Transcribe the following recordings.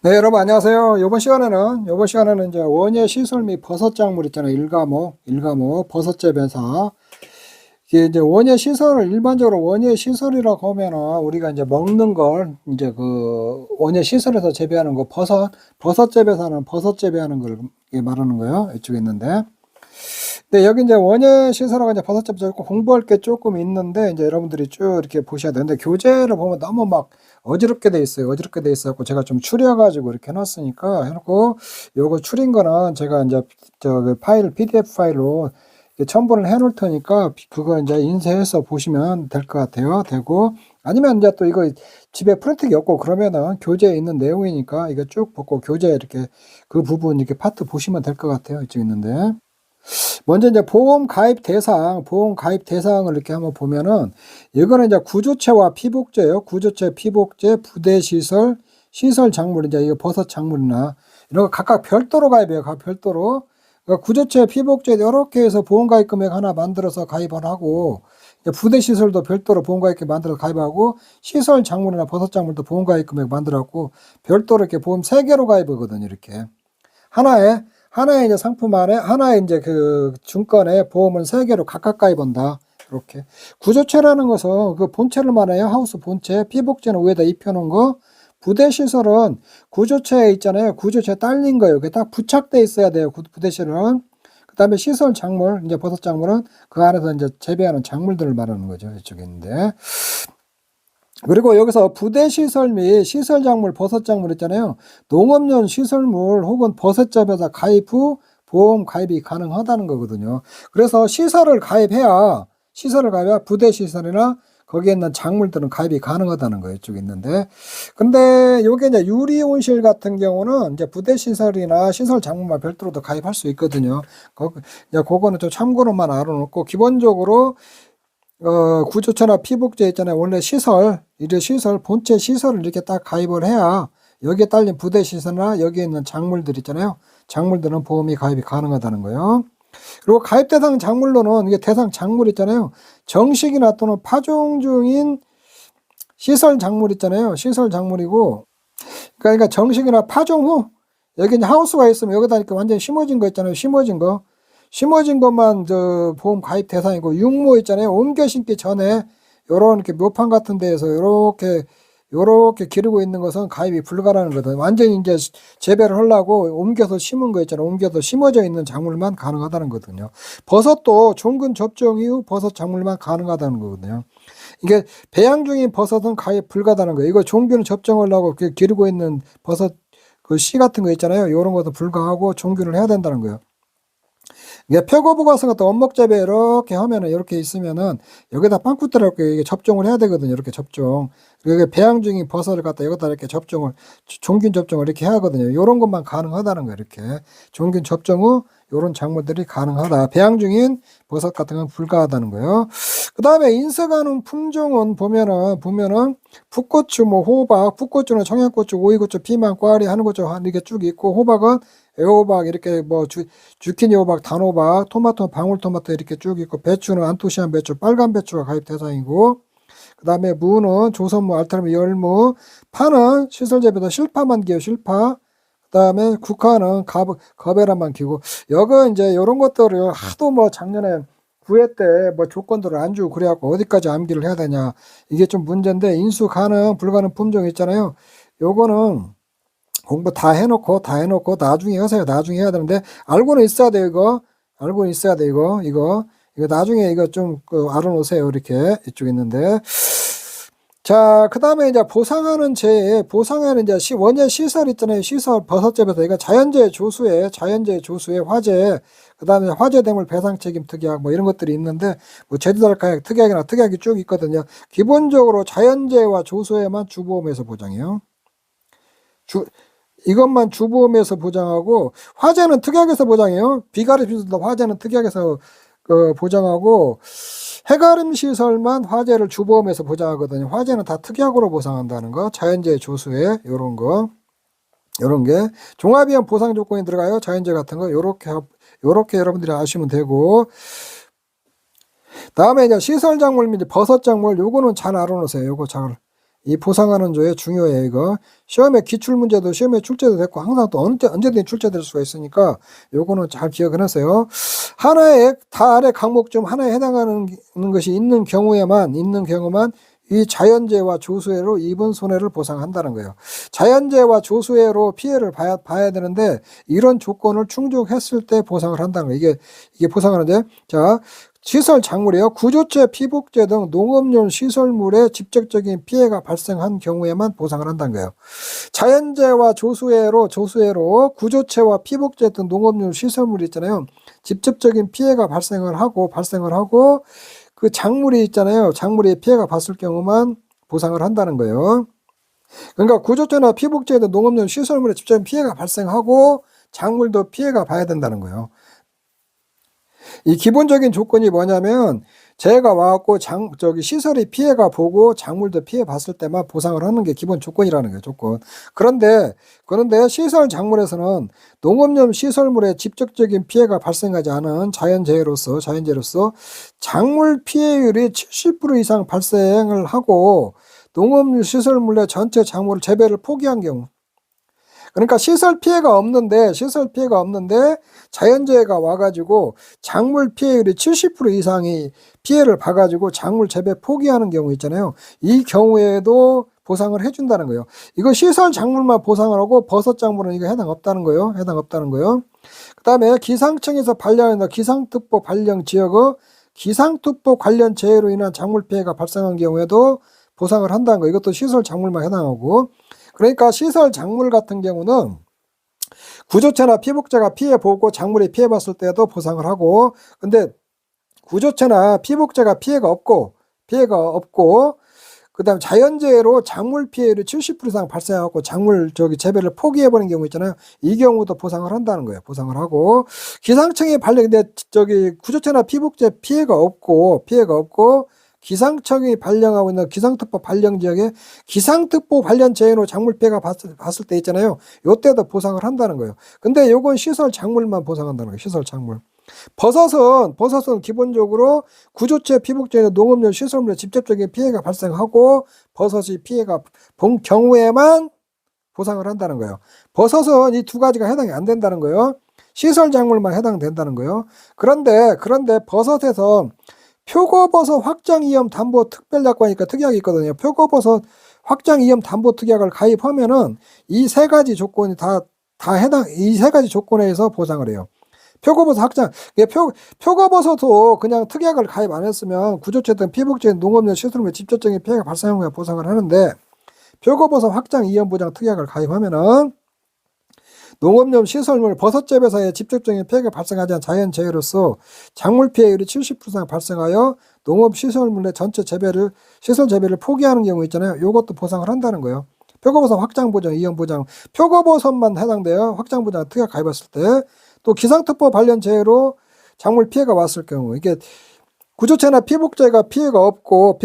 네, 여러분 안녕하세요. 이번 시간에는 이제 원예 시설 및 버섯 작물 있잖아요. 일가모 버섯재 배사. 이게 이제 원예 시설을 일반적으로 원예 시설이라고 하면은 우리가 이제 먹는 걸 이제 그 원예 시설에서 재배하는 거 버섯 재배사는 버섯 재배하는 걸 말하는 거예요. 이쪽에 있는데. 네, 여기 이제 원예 시설하고 이제 버섯 재배사 공부할 게 조금 있는데 이제 여러분들이 쭉 이렇게 보셔야 되는데 교재를 보면 너무 막 어지럽게 돼 있어요. 어지럽게 돼 있어갖고 제가 좀 추려가지고 이렇게 해놨으니까 해놓고 요거 추린 거는 제가 이제 그 파일 PDF 파일로 첨부를 해놓을 테니까 그거 이제 인쇄해서 보시면 될 것 같아요. 되고 아니면 이제 또 이거 집에 프린트기 없고 그러면은 교재에 있는 내용이니까 이거 쭉 보고 교재에 이렇게 그 부분 이렇게 파트 보시면 될 것 같아요. 이쪽 있는데. 먼저 이제 보험 가입 대상을 이렇게 한번 보면은 이거는 이제 구조체와 피복제예요. 구조체, 피복제, 부대 시설, 시설 작물 이제 이거 버섯 작물이나 이런 거 각각 별도로 가입해요. 각 별도로. 그러니까 구조체, 피복제 이렇게 해서 보험 가입 금액 하나 만들어서 가입을 하고 부대 시설도 별도로 보험 가입 금액 만들어서 가입하고 시설 작물이나 버섯 작물도 보험 가입 금액 만들었고 별도로 이렇게 보험 3개로 가입하거든요. 이렇게. 하나의 이제 상품 안에 하나의 이제 그 증권에 보험을 3개로 각각 가입한다. 이렇게. 구조체라는 것은 그 본체를 말해요. 하우스 본체. 피복제는 위에다 입혀놓은 거. 부대 시설은 구조체에 있잖아요. 구조체에 딸린 거예요. 그게 딱 부착돼 있어야 돼요. 부대 시설은. 그 다음에 시설 작물, 이제 버섯 작물은 그 안에서 이제 재배하는 작물들을 말하는 거죠. 이쪽에 있는데. 그리고 여기서 부대 시설 및 시설 작물, 버섯 작물 있잖아요. 농업용 시설물 혹은 버섯잡에서 가입 후 보험 가입이 가능하다는 거거든요. 그래서 시설을 가입해야 부대 시설이나 거기에 있는 작물들은 가입이 가능하다는 거예요. 이쪽에 있는데. 근데 요게 이제 유리온실 같은 경우는 이제 부대 시설이나 시설 작물만 별도로도 가입할 수 있거든요. 그거는 좀 참고로만 알아놓고 기본적으로 구조체나 피복제 있잖아요. 원래 본체 시설을 이렇게 딱 가입을 해야 여기에 딸린 부대 시설이나 여기에 있는 작물들 있잖아요. 작물들은 보험이 가입이 가능하다는 거예요. 그리고 가입 대상 작물로는 이게 대상 작물 있잖아요. 정식이나 또는 파종 중인 시설 작물 있잖아요. 시설 작물이고, 그러니까 정식이나 파종 후 여기 이제 하우스가 있으면 여기다 이렇게 완전히 심어진 거 있잖아요. 심어진 것만 저 보험 가입 대상이고 육모 있잖아요. 옮겨 심기 전에 요런 이렇게 묘판 같은 데에서 요렇게 기르고 있는 것은 가입이 불가라는 거든. 완전히 이제 재배를 하려고 옮겨서 심은 거 있잖아요. 옮겨서 심어져 있는 작물만 가능하다는 거거든요. 버섯도 종근 접종 이후 버섯 작물만 가능하다는 거거든요. 이게 배양 중인 버섯은 가입 불가다는 거예요. 이거 종균 접종하려고 기르고 있는 버섯 그 씨 같은 거 있잖아요. 요런 것도 불가하고 종균을 해야 된다는 거예요. 이게 표고부 같은 것도 원목재배 이렇게 하면은 이렇게 있으면은 여기다 빵꾸들을 이렇게 접종을 해야 되거든요. 이렇게 접종. 그리고 배양 중인 버섯을 갖다 여기다 이렇게 종균 접종을 이렇게 해야 하거든요. 이런 것만 가능하다는 거예요. 이렇게 종균 접종 후 이런 작물들이 가능하다. 배양 중인 버섯 같은 건 불가하다는 거예요. 그 다음에 인쇄가능 품종은 보면은 풋고추, 호박, 풋고추는 청양고추, 오이고추, 피망, 꽈리, 한고추 이렇게 쭉 있고 호박은 애호박 이렇게 주키니 호박, 단호박, 토마토, 방울토마토 이렇게 쭉 있고 배추는 안토시안 배추, 빨간 배추가 가입 대상이고 그 다음에 무는 조선무, 알타르무, 열무, 파는 시설재배도 실파만 기요 실파. 그 다음에 국화는 거베라만 기고 여기 이제 요런 것들을 하도 작년에 구회 때 조건들을 안 주고 그래갖고 어디까지 암기를 해야 되냐 이게 좀 문제인데 인수 가능 불가능 품종 있잖아요. 요거는 공부 다 해놓고 나중에 하세요. 나중에 해야 되는데 알고는 있어야 돼 이거. 알고는 있어야 돼 이거 나중에 이거 좀 알아놓으세요. 이렇게 이쪽에 있는데 자, 그 다음에 이제 보상하는 이제 원예 시설 있잖아요. 시설 버섯재배에서 이거 자연재해 조수에 화재, 그 다음에 화재대물 배상 책임 특약 이런 것들이 있는데 제주도 가약 특약이나 특약이 쭉 있거든요. 기본적으로 자연재해와 조수에만 주보험에서 보장해요. 이것만 주보험에서 보장하고 화재는 특약에서 보장해요. 비가림 시설도 화재는 특약에서 보장하고 해가림 시설만 화재를 주보험에서 보장하거든요. 화재는 다 특약으로 보상한다는 거. 자연재해 조수에 요런 게 종합위험 보상 조건이 들어가요. 자연재해 같은 거 요렇게 여러분들이 아시면 되고 다음에 이제 시설 작물 및 버섯 작물 요거는 잘 알아놓으세요. 요거 잘 이 보상하는 조에 중요해, 이거. 시험에 기출문제도 시험에 출제도 됐고, 항상 또 언제든지 출제될 수가 있으니까, 요거는 잘 기억을 하세요. 하나의, 다 아래 강목 중 하나에 해당하는 것이 있는 경우만, 이 자연재해와 조수해로 입은 손해를 보상한다는 거예요. 자연재해와 조수해로 피해를 봐야 되는데, 이런 조건을 충족했을 때 보상을 한다는 거예요. 이게 보상하는데, 자, 시설 작물이요. 구조체, 피복제 등 농업용 시설물에 직접적인 피해가 발생한 경우에만 보상을 한다는 거예요. 자연재해와 조수해로 구조체와 피복제 등 농업용 시설물이 있잖아요. 직접적인 피해가 발생을 하고 그 작물이 있잖아요. 작물이 피해가 봤을 경우만 보상을 한다는 거예요. 그러니까 구조체나 피복제 등 농업용 시설물에 직접적인 피해가 발생하고 작물도 피해가 봐야 된다는 거예요. 이 기본적인 조건이 뭐냐면 재해가 와갖고 시설이 피해가 보고 작물도 피해 봤을 때만 보상을 하는 게 기본 조건이라는 거예요. 조건. 그런데 시설 작물에서는 농업용 시설물에 직접적인 피해가 발생하지 않은 자연재해로서 작물 피해율이 70% 이상 발생을 하고 농업용 시설물의 전체 작물 재배를 포기한 경우, 그러니까 시설 피해가 없는데 자연재해가 와가지고 작물 피해율이 70% 이상이 피해를 봐가지고 작물 재배 포기하는 경우 있잖아요. 이 경우에도 보상을 해준다는 거예요. 이거 시설 작물만 보상을 하고 버섯 작물은 이거 해당 없다는 거예요. 그 다음에 기상청에서 발령한 기상특보 발령 지역의 기상특보 관련 재해로 인한 작물 피해가 발생한 경우에도 보상을 한다는 거예요. 이것도 시설 작물만 해당하고, 그러니까 시설 작물 같은 경우는 구조체나 피복제가 피해 보고 작물이 피해 봤을 때도 보상을 하고, 근데 구조체나 피복제가 피해가 없고 그다음 자연재해로 작물 피해율이 70% 이상 발생하고 작물 재배를 포기해 버린 경우 있잖아요. 이 경우도 보상을 한다는 거예요. 보상을 하고, 기상청이 발령인데 구조체나 피복제 피해가 없고 기상청이 발령하고 있는 기상특보 발령 지역에 기상특보 관련 재해로 작물 피해가 봤을 때 있잖아요. 요때도 보상을 한다는 거예요. 근데 요건 시설 작물만 보상한다는 거예요. 시설 작물. 버섯은 기본적으로 구조체, 피복제, 농업용 시설물에 직접적인 피해가 발생하고 버섯이 피해가 본 경우에만 보상을 한다는 거예요. 버섯은 이 두 가지가 해당이 안 된다는 거예요. 시설 작물만 해당된다는 거예요. 그런데 버섯에서 표고버섯 확장위험 담보 특별약관이니까 특약이 있거든요. 표고버섯 확장위험 담보 특약을 가입하면은 이 세 가지 조건이 이 세 가지 조건에서 보상을 해요. 표고버섯 확장, 표고버섯도 그냥 특약을 가입 안 했으면 구조체든 피복제 농업용 시설물에 직접적인 피해가 발생한 거에 보상을 하는데, 표고버섯 확장위험 보장 특약을 가입하면은 농업용 시설물 버섯 재배사에 직접적인 피해가 발생하지 않은 자연재해로서 작물 피해율이 70% 이상 발생하여 농업 시설물의 전체 시설 재배를 포기하는 경우 있잖아요. 요것도 보상을 한다는 거예요. 표고버섯 확장보장, 이연보장, 표고버섯만 해당돼요. 확장보장 특약 가입했을 때. 또 기상특보 관련 재해로 작물 피해가 왔을 경우, 이게 구조체나 피복제가 피해가 없고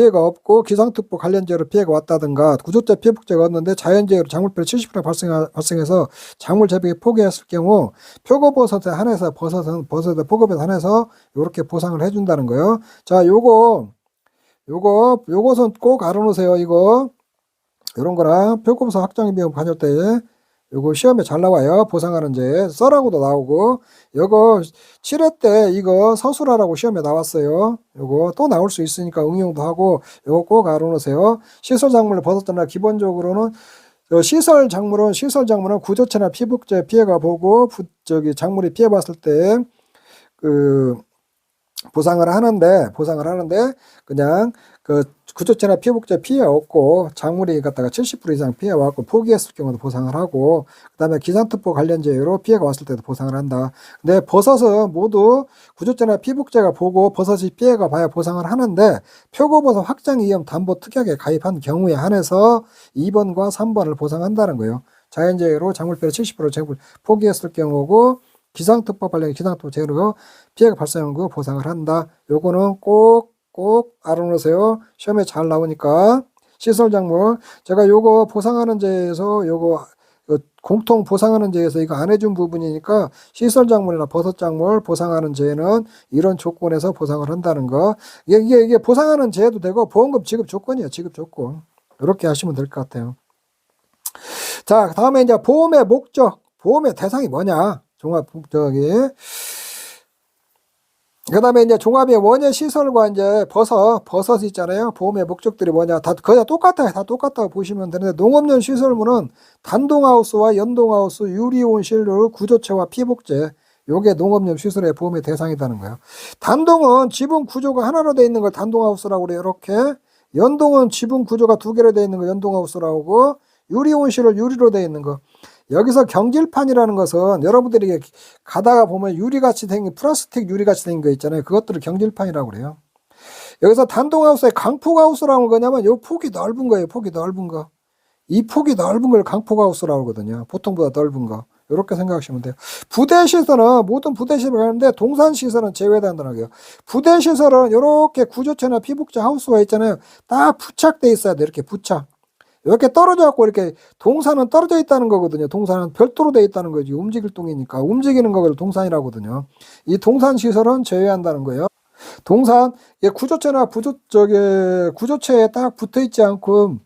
기상특보 관련 재해로 피해가 왔다든가, 구조체 피복제가 왔는데 자연재해로 작물 피해 70% 발생해서 작물 재배에 포기했을 경우 표고버섯에 한해서 버섯의 포고버섯에 한해서 이렇게 보상을 해준다는 거예요. 자, 요것은 꼭 알아놓으세요. 이거 이런 거랑 표고버섯 확장비용 관여 때 요거 시험에 잘 나와요. 보상하는 재 썰하고도 나오고, 요거 7회 때 이거 서술하라고 시험에 나왔어요. 요거 또 나올 수 있으니까 응용도 하고 요거 꼭 알아놓으세요. 시설 작물을 벗었잖아. 기본적으로는 시설 작물은 구조체나 피복제 피해가 보고 작물이 피해 봤을 때 보상을 하는데 그냥 구조체나 피복제 피해 없고 작물이 갖다가 70% 이상 피해 왔고 포기했을 경우도 보상을 하고, 그다음에 기상특보 관련 재해로 피해가 왔을 때도 보상을 한다. 근데 버섯은 모두 구조체나 피복제가 보고 버섯이 피해가 봐야 보상을 하는데, 표고버섯 확장위험 담보 특약에 가입한 경우에 한해서 2번과 3번을 보상한다는 거예요. 자연재해로 작물 피해 70% 재물 포기했을 경우고, 기상특보 관련 기상특보 재해로 피해가 발생한 거 보상을 한다. 요거는 꼭 알아놓으세요. 시험에 잘 나오니까. 시설작물, 제가 요거 보상하는 제에서 공통 보상하는 제에서 이거 안 해준 부분이니까, 시설작물이나 버섯작물 보상하는 제는 이런 조건에서 보상을 한다는 거. 이게 보상하는 제도 되고 보험금 지급 조건이에요. 지급 조건. 이렇게 하시면 될 것 같아요. 자, 다음에 이제 보험의 목적, 보험의 대상이 뭐냐? 그 다음에 이제 종합의 원예 시설과 이제 버섯 있잖아요. 보험의 목적들이 뭐냐. 거의 다 똑같아요. 다 똑같다고 보시면 되는데, 농업용 시설물은 단동하우스와 연동하우스, 유리온실, 구조체와 피복제. 요게 농업용 시설의 보험의 대상이라는 거예요. 단동은 지붕 구조가 하나로 되어 있는 걸 단동하우스라고 그래요. 이렇게. 연동은 지붕 구조가 두 개로 되어 있는 걸 연동하우스라고 하고, 유리온실은 유리로 되어 있는 거. 여기서 경질판이라는 것은 여러분들이 가다가 보면 유리같이 생긴, 플라스틱 유리같이 생긴 거 있잖아요. 그것들을 경질판이라고 그래요. 여기서 단동하우스의 강폭하우스라는 거냐면 요 폭이 넓은 거예요. 폭이 넓은 거. 이 폭이 넓은 걸 강폭하우스라고 하거든요. 보통보다 넓은 거. 이렇게 생각하시면 돼요. 부대시설은, 모든 부대시설을 하는데 동산시설은 제외된다는 거예요. 부대시설은 이렇게 구조체나 피복제 하우스가 있잖아요. 딱 부착돼 있어야 돼. 이렇게 부착. 이렇게 떨어져 갖고 이렇게 동산은 떨어져 있다는 거거든요. 동산은 별도로 되어 있다는 거지. 움직일 동이니까. 움직이는 거를 동산이라고 하거든요. 이 동산 시설은 제외한다는 거예요. 동산, 구조체나 구조체에 딱 붙어 있지 않고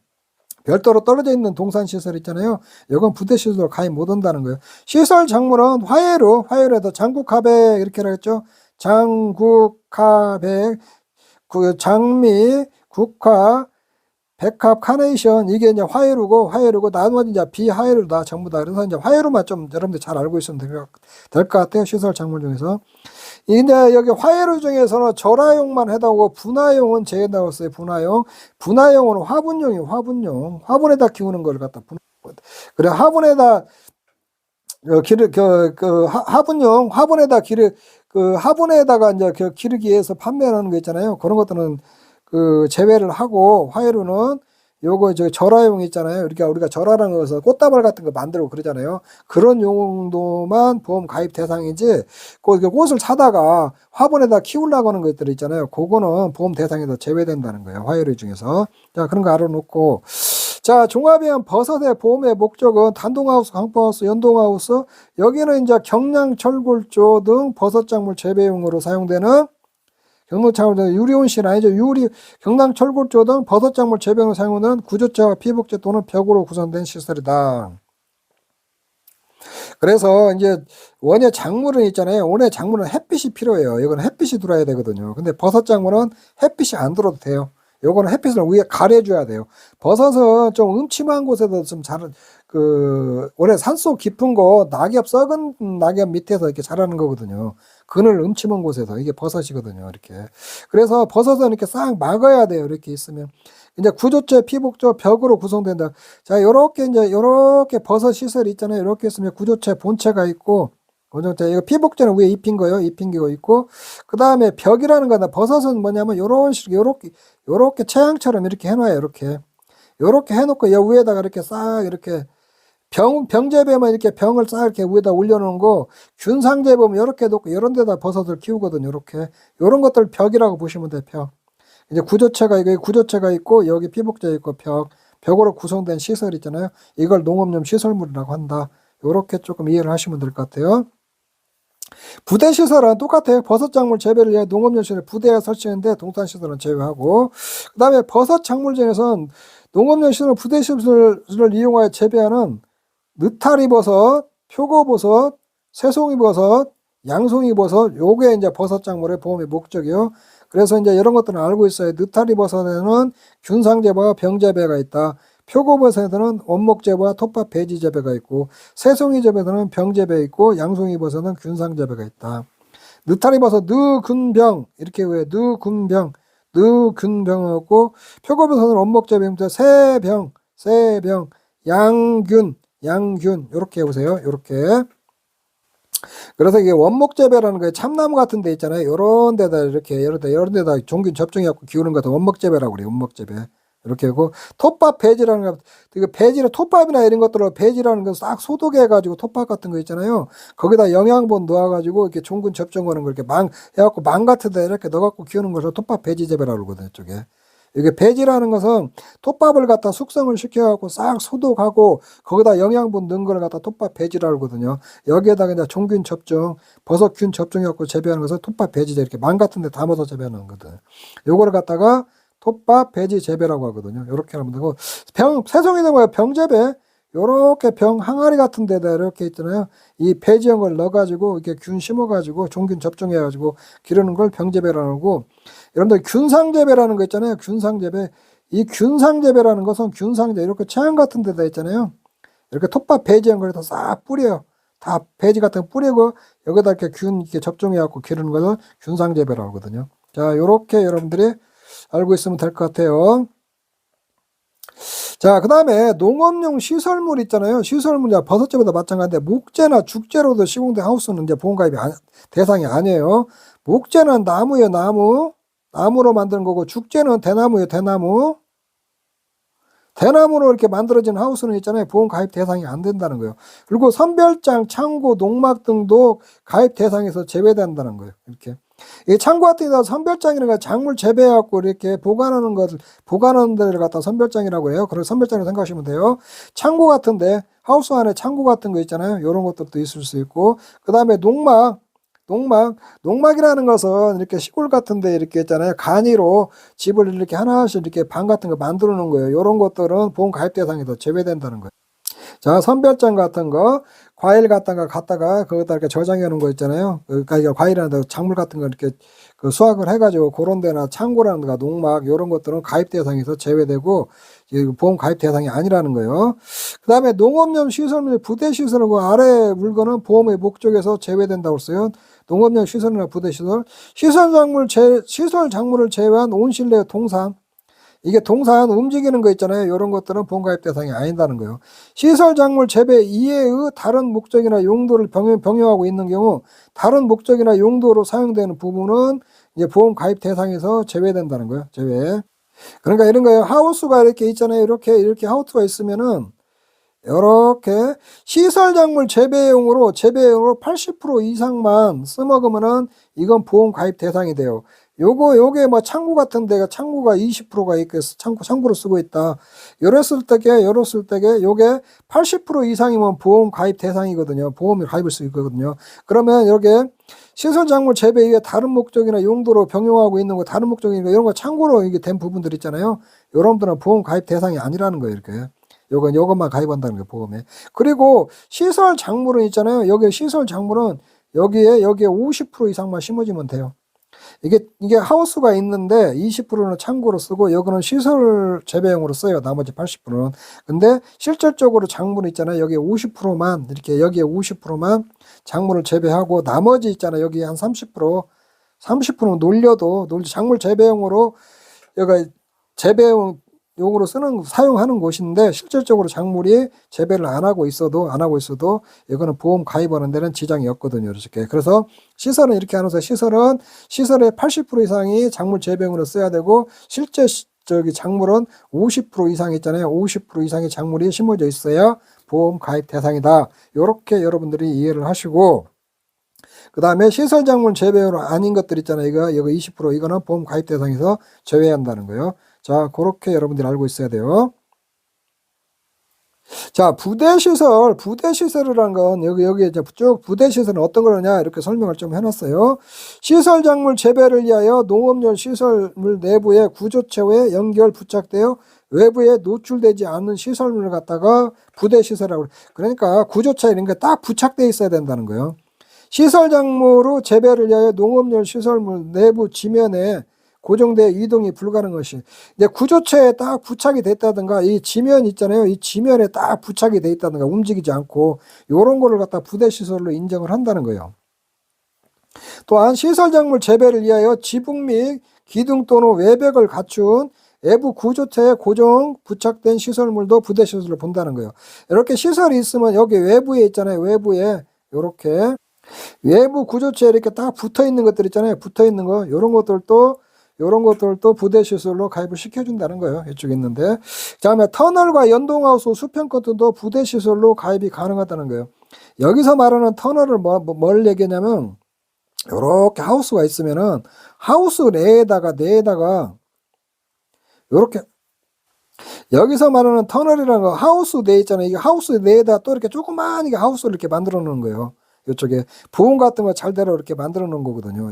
별도로 떨어져 있는 동산 시설 있잖아요. 이건 부대 시설로 가입 못 한다는 거예요. 시설 작물은 화해로에다 장국하백 이렇게 하겠죠. 장국하백, 장미, 국화, 백합, 카네이션, 이게 이제 화해루고 나머지 이제 비화해루다 전부 다. 그래서 이제 화해루만 좀 여러분들 잘 알고 있으면 될 것 같아요. 시설 작물 중에서. 이제 여기 화해루 중에서는 절화용만 해당하고 분화용은 제외나왔어요. 분화용은 화분용이에요. 화분에다 키우는 걸 갖다 그래 화분에다 화분에다가 이제 기르기 위해서 판매하는 거 있잖아요. 그런 것들은 제외를 하고, 화해루는 요거 절화용 있잖아요. 우리가 절화라는 것은 꽃다발 같은 거 만들고 그러잖아요. 그런 용도만 보험 가입 대상이지, 꽃을 사다가 화분에다 키우려고 하는 것들 있잖아요. 그거는 보험 대상에서 제외된다는 거예요. 화해루 중에서. 자, 그런 거 알아놓고. 자, 종합형 버섯의 보험의 목적은 단동하우스, 강포하우스, 연동하우스. 여기는 이제 경량철골조 등 버섯작물 재배용으로 사용되는 경농창을 유리온실 아니죠. 경낭철골조 등 버섯작물 재배용으로 사용하는 구조체와 피복제 또는 벽으로 구성된 시설이다. 그래서 이제 원예 작물은 있잖아요. 원예 작물은 햇빛이 필요해요. 이거는 햇빛이 들어야 되거든요. 근데 버섯작물은 햇빛이 안 들어도 돼요. 요거는 햇빛을 위에 가려줘야 돼요. 버섯은 좀 음침한 곳에서 좀 원래 산속 깊은 거, 썩은 낙엽 밑에서 이렇게 자라는 거거든요. 그늘 음침한 곳에서. 이게 버섯이거든요. 이렇게. 그래서 버섯은 이렇게 싹 막아야 돼요. 이렇게 있으면. 이제 구조체, 피복조, 벽으로 구성된다. 자, 요렇게 버섯 시설이 있잖아요. 이렇게 있으면 구조체, 본체가 있고, 이거 피복제는 위에 입힌 거요. 입힌 게 있고, 그 다음에 벽이라는 거는 버섯은 뭐냐면 요렇게 채양처럼 이렇게 해놔요. 요렇게 해놓고 여 위에다가 이렇게 싹 이렇게 병재배면 이렇게 병을 싹 이렇게 위에다 올려놓은 거, 균상재배면 이렇게 놓고 이런 데다 버섯을 키우거든요. 요런 것들 벽이라고 보시면 돼요. 벽. 이제 구조체가 있고 여기 피복제 있고 벽으로 구성된 시설 있잖아요. 이걸 농업용 시설물이라고 한다. 요렇게 조금 이해를 하시면 될 것 같아요. 부대 시설은 똑같아요. 버섯 작물 재배를 위해 농업용 시설 부대에 설치했는데 동산 시설은 제외하고, 그 다음에 버섯 작물 중에서는 농업용 시설 부대 시설을 이용하여 재배하는 느타리버섯, 표고버섯, 새송이버섯, 양송이버섯, 요게 이제 버섯 작물의 보험의 목적이요. 그래서 이제 이런 것들은 알고 있어요. 느타리버섯에는 균상재배와 병재배가 있다. 표고버섯에는 원목재배와 톱밥 배지 재배가 있고, 새송이재배에는 병재배 있고, 양송이버섯은 균상재배가 있다. 느타리버섯 느근병 이렇게 왜 느균병하고, 표고버섯은 원목재배입니다. 새병, 양균 이렇게 해보세요. 이렇게. 그래서 이게 원목 재배라는 거에 참나무 같은 데 있잖아요. 요런 데다 이런 데다 종균 접종해갖고 기우는 것도 원목 재배라고 그래요. 원목 재배. 이렇게 하고, 톱밥 배지라는 거, 이거 배지는 톱밥이나 이런 것들로 배지라는 거 싹 소독해가지고 톱밥 같은 거 있잖아요. 거기다 영양분 넣어가지고 이렇게 종균 접종하는 거 이렇게 해갖고 망 같은 데 이렇게 넣어갖고 키우는 것을 톱밥 배지 재배라고 그러거든요. 이쪽에. 이게 배지라는 것은 톱밥을 갖다 숙성을 시켜갖고 싹 소독하고 거기다 영양분 넣은 걸 갖다 톱밥 배지라고 하거든요. 여기에다가 이제 종균 접종, 버섯균 접종해갖고 재배하는 것을 톱밥 배지제 이렇게 망 같은 데 담아서 재배하는 거거든. 요거를 갖다가 톱밥 배지 재배라고 하거든요. 이렇게 하면 되고, 새송이 된 거에 병재배, 요렇게 병 항아리 같은 데다 이렇게 있잖아요. 이 배지한 걸 넣어가지고 이렇게 균 심어가지고 종균 접종해가지고 기르는 걸 병재배라고 하고, 여러분들 균상재배라는 거 있잖아요. 균상재배. 이 균상재배라는 것은 균상재 이렇게 체험 같은 데다 있잖아요. 이렇게 톱밥 배지한 걸 다 싹 뿌려요. 다 배지 같은 거 뿌리고 여기다 이렇게 균 이렇게 접종해갖고 기르는 것을 균상재배라고 하거든요. 자, 요렇게 여러분들이 알고 있으면 될 것 같아요. 자, 그 다음에 농업용 시설물 있잖아요. 시설물, 버섯재배도 마찬가지인데, 목재나 죽재로도 시공된 하우스는 이제 보험가입이 대상이 아니에요. 목재는 나무예요, 나무. 나무로 만드는 거고, 죽재는 대나무예요, 대나무. 대나무로 이렇게 만들어진 하우스는 있잖아요. 보험 가입 대상이 안 된다는 거예요. 그리고 선별장, 창고, 농막 등도 가입 대상에서 제외된다는 거예요. 이렇게. 이 창고 같은 데다 선별장이라는 거 작물 재배해갖고 이렇게 보관하는 것을, 보관하는 데를 갖다 선별장이라고 해요. 그래서 선별장으로 생각하시면 돼요. 창고 같은데, 하우스 안에 창고 같은 거 있잖아요. 이런 것들도 있을 수 있고, 그 다음에 농막이라는 것은 이렇게 시골 같은데 이렇게 있잖아요. 간이로 집을 이렇게 하나씩 이렇게 방 같은 거 만들어 놓은 거예요. 이런 것들은 보험 가입 대상에서 제외된다는 거예요. 자, 선별장 같은 거, 과일 갖다가 거기다 이렇게 저장해 놓은 거 있잖아요. 그러니까 과일이나 작물 같은 거 이렇게 그 수확을 해가지고 그런 데나 창고라든가 농막, 이런 것들은 가입 대상에서 제외되고, 보험 가입 대상이 아니라는 거예요. 그 다음에 농업용 시설물, 부대 시설하고 아래 물건은 보험의 목적에서 제외된다고 했어요. 농업용 시설이나 부대 시설, 시설 작물을 제외한 온실내 동산, 이게 동산 움직이는 거 있잖아요. 이런 것들은 보험가입 대상이 아니다는 거예요. 시설 작물 재배 이외의 다른 목적이나 용도를 병용하고 있는 경우 다른 목적이나 용도로 사용되는 부분은 이제 보험 가입 대상에서 제외된다는 거예요. 제외. 그러니까 이런 거예요. 하우스가 이렇게 있잖아요. 이렇게 하우스가 있으면은 이렇게 시설 작물 재배용으로 80% 이상만 써먹으면은 이건 보험 가입 대상이 돼요. 요게 뭐 창고 같은 데가 창고가 20%가 있겠어. 창고로 쓰고 있다. 이랬을 때게 요게 80% 이상이면 보험 가입 대상이거든요. 보험을 가입할 수 있거든요. 그러면 여기에 시설 작물 재배 이외에 다른 목적이나 용도로 병용하고 있는 거, 다른 목적이나 이런 거 창고로 이게 된 부분들 있잖아요. 이런 분들은 보험 가입 대상이 아니라는 거예요. 이렇게. 요것만 가입한다는 거예요, 보험에. 그리고 시설 작물은 있잖아요. 시설 작물은 여기에 50% 이상만 심어주면 돼요. 이게 하우스가 있는데 20%는 창고로 쓰고 여기는 시설 재배용으로 써요. 나머지 80%는. 근데 실질적으로 작물 있잖아요. 여기에 50%만 이렇게 여기에 50%만 작물을 재배하고 나머지 있잖아요. 여기 한 30%는 놀려도 작물 재배용으로 여기가 재배용으로 사용하는 곳인데 실질적으로 작물이 재배를 안 하고 있어도 이거는 보험 가입하는 데는 지장이 없거든요. 이렇게. 그래서 시설은 이렇게 하면서 시설의 80% 이상이 작물 재배용으로 써야 되고 실제 작물은 50% 이상 있잖아요. 50% 이상의 작물이 심어져 있어야 보험 가입 대상이다. 이렇게 여러분들이 이해를 하시고 그 다음에 시설 작물 재배용으로 아닌 것들 있잖아요. 이거 20% 이거는 보험 가입 대상에서 제외한다는 거예요. 자, 그렇게 여러분들이 알고 있어야 돼요. 자, 부대시설이라는 건 여기 이제 쭉 부대시설은 어떤 거냐 이렇게 설명을 좀 해놨어요. 시설 작물 재배를 위하여 농업용 시설물 내부에 구조체에 연결 부착되어 외부에 노출되지 않는 시설물을 갖다가 부대시설이라고. 그러니까 구조체 이런 게 딱 부착되어 있어야 된다는 거예요. 시설 작물로 재배를 위하여 농업용 시설물 내부 지면에 고정되어 이동이 불가능한 것이 이제 구조체에 딱 부착이 됐다든가 이 지면 있잖아요. 이 지면에 딱 부착이 돼 있다든가 움직이지 않고 요런 거를 갖다 부대 시설로 인정을 한다는 거예요. 또한 시설 작물 재배를 위하여 지붕 및 기둥 또는 외벽을 갖춘 외부 구조체에 고정 부착된 시설물도 부대 시설로 본다는 거예요. 이렇게 시설이 있으면 여기 외부에 있잖아요. 외부에 이렇게 외부 구조체에 이렇게 딱 붙어 있는 것들 있잖아요. 붙어 있는 거 이런 것들도 부대 시설로 가입을 시켜준다는 거예요. 이쪽에 있는데. 다음에 터널과 연동하우스 수평권도 부대 시설로 가입이 가능하다는 거예요. 여기서 말하는 터널을 뭘 얘기하냐면 이렇게 하우스가 있으면은 하우스 내에다가 이렇게 여기서 말하는 터널이라는 거 하우스 내 있잖아요. 이게 하우스 내에다 또 이렇게 조그만 이게 하우스를 이렇게 만들어 놓는 거예요. 이쪽에 부음 같은 거 잘대로 이렇게 만들어 놓은 거거든요.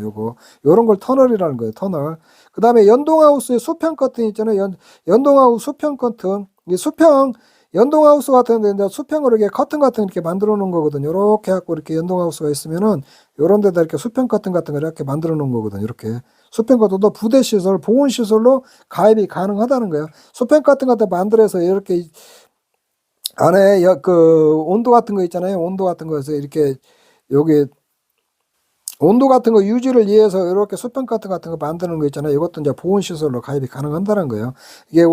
요런 걸 터널이라는 거예요. 터널. 그 다음에 연동하우스의 수평 커튼 있잖아요. 연동하우스 수평 커튼. 이 수평 연동하우스 같은 데 이제 수평으로 이렇게 커튼 같은 거 이렇게 만들어 놓은 거거든요. 이렇게 갖고 이렇게 연동하우스가 있으면은 요런 데다 이렇게 수평 커튼 같은 거 이렇게 만들어 놓은 거거든요. 이렇게. 수평 커튼도 부대 시설, 보온 시설로 가입이 가능하다는 거예요. 수평 커튼 같은 거 만들어서 이렇게 안에 그 온도 같은 거 있잖아요. 온도 같은 거에서 이렇게 여기 온도 같은 거 유지를 위해서 이렇게 수평 커튼 같은 거 만드는 거 있잖아요. 이것도 이제 보온 시설로 가입이 가능한다는 거예요. 이게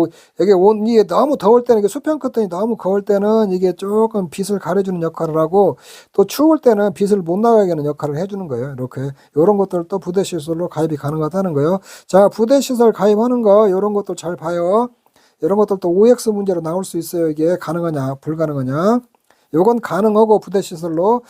너무 더울 때는 이게 수평 커튼이 너무 더울 때는 이게 조금 빛을 가려주는 역할을 하고 또 추울 때는 빛을 못 나가게 하는 역할을 해주는 거예요. 이렇게 이런 것들도 부대 시설로 가입이 가능하다는 거예요. 자, 부대 시설 가입하는 거 이런 것도 잘 봐요. 이런 것들도 OX 문제로 나올 수 있어요. 이게 가능하냐 불가능하냐. 요건 가능하고 부대시설로